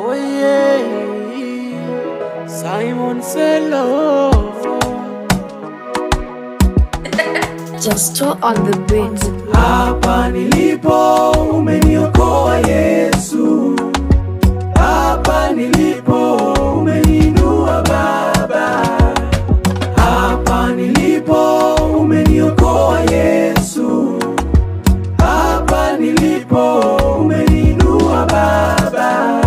Oh yeah, Simon Sello. Just on the beat. Hapa nilipo umeniokoa Yesu. Hapa nilipo umeniinua Baba. Hapa nilipo umeniokoa Yesu. Hapa nilipo umeniinua Baba.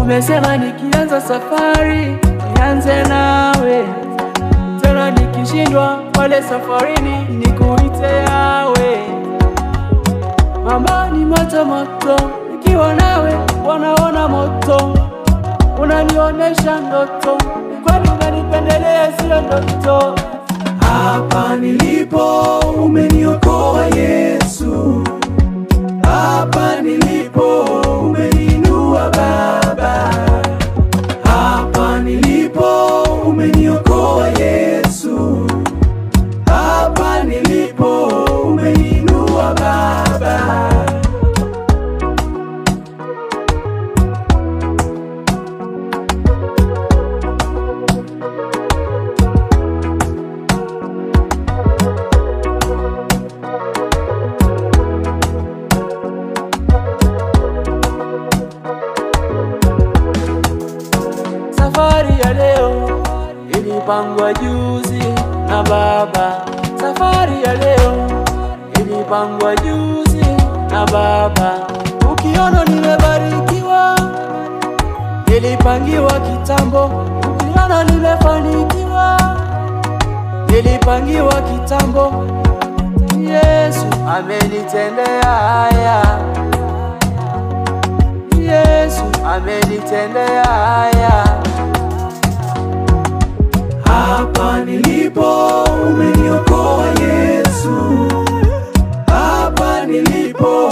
Umesema nikianza safari nianze nawe, tena nikishindwa pale safarini nikuite yawe. Mama ni moto moto, nikiwa nawe wanaona moto. Unanionesha ndoto, kwani unanipendelea sio ndoto. Hapa nilipo umeniokoa Yesu. Hapa nilipo umeniinua Baba. Hapa nilipo umeniokoa Yesu. Hapa nilipo umeniinua Baba. Safari ya leo ilipangwa juzi na Baba. Safari ya leo ilipangwa juzi na Baba. Ukiona nimebarikiwa, nilipangiwa kitambo. Ukiona nimefanikiwa, nilipangiwa kitambo. Yesu amenitendea haya. Yesu amenitendea haya. Hapa nilipo umeniokoa Yesu. Hapa nilipo